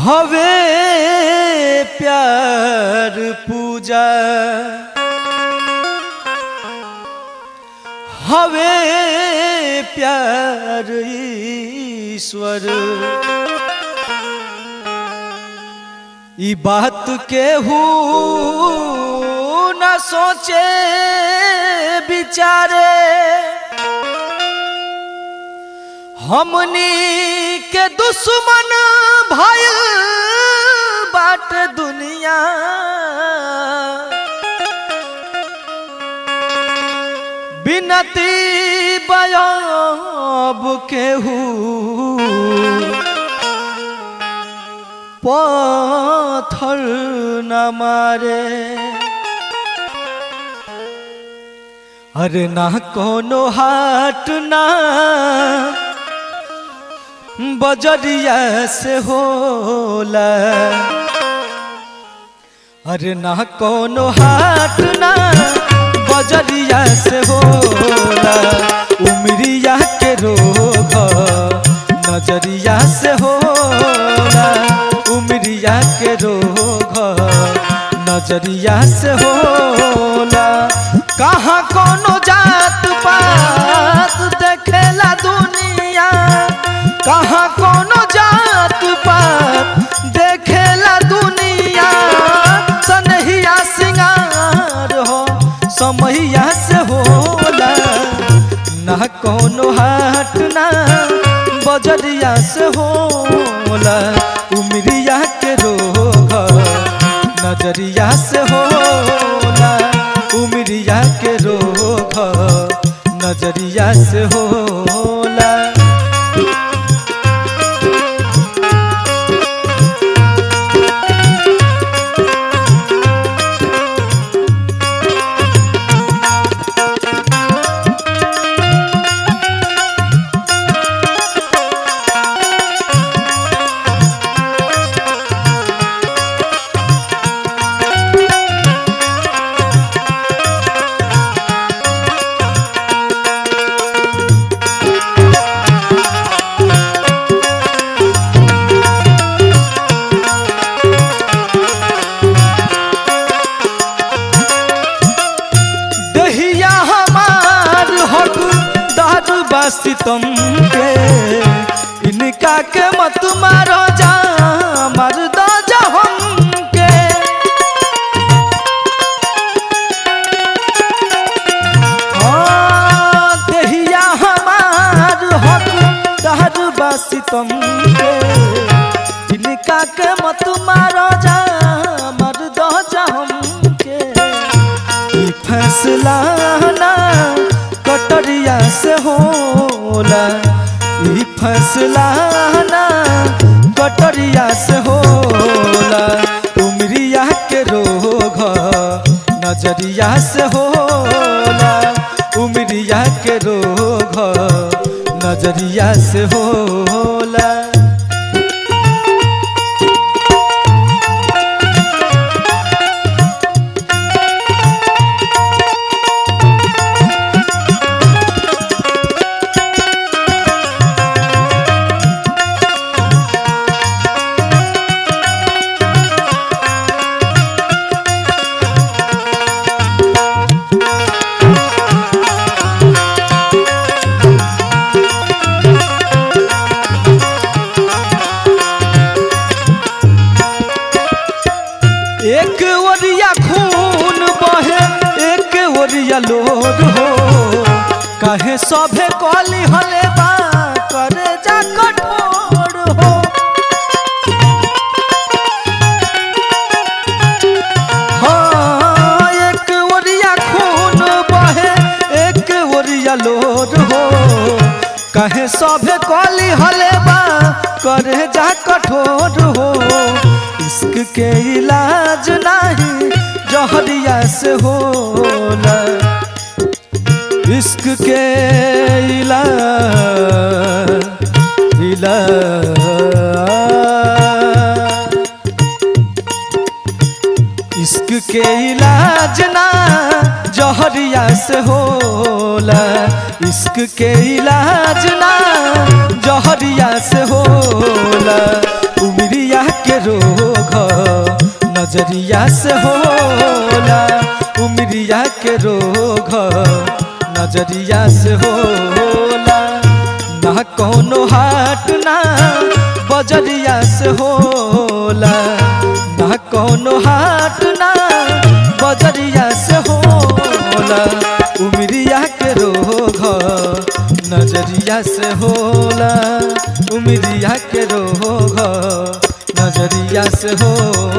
हवे प्यार पूजा हवे प्यार ईश्वर ई बात केहू न सोचे बिचारे हमनी के दुश्मन भइल बाट दुनिया बिनती बयाब केहू पत्थर न मारे अरे ना कोनो हाट ना बजरिया से होला अरे ना कोनो हाट ना बजरिया से होला उमरिया के रोग नजरिया से होला उमरिया के रोग नजरिया से होला कहाँ कोनो जात पात देखेला दुनिया कहाँ कोनो जात पात देखेला दुनिया सनहिया सिंगार हो समैया से होला ना कोनो हाट ना बजरिया से होला उमरिया के रोग नजरिया से होला उमरिया के रोग नजरिया से होला सितम के इनका के मत मारो जा मर दो जा हम के देहिया हमार हक दहर बासितम के इनका के मत मारो जा मर दो जा हम के ई फैसला ना कटरिया से होला ई फैसला ना कटरिया से होला उमरिया के रोग नजरिया से होला उमरिया के रोग नजरिया से होला एक ओरिया खून बहे एक ओरिया लोर हो कहे सभे कली हले बा करे जा कठोर हो हाँ एक ओरिया खून बहे एक ओरिया लोर हो कहे सभे कली हले बा करे जा कठोर हो इश्क के इलाज नहीं जहरिया से होला इश्क के इश्क के इलाज ना जहरिया से होला इश्क के इलाज ना जहरिया से होला उमरिया के नजरिया से होला उमरिया के रोग नजरिया से होला ना कोनो हाट ना बजरिया से होला ना कोनो हाट ना बजरिया से होला उमरिया के रोग नजरिया से होला उमरिया के रोग नजरिया से होला।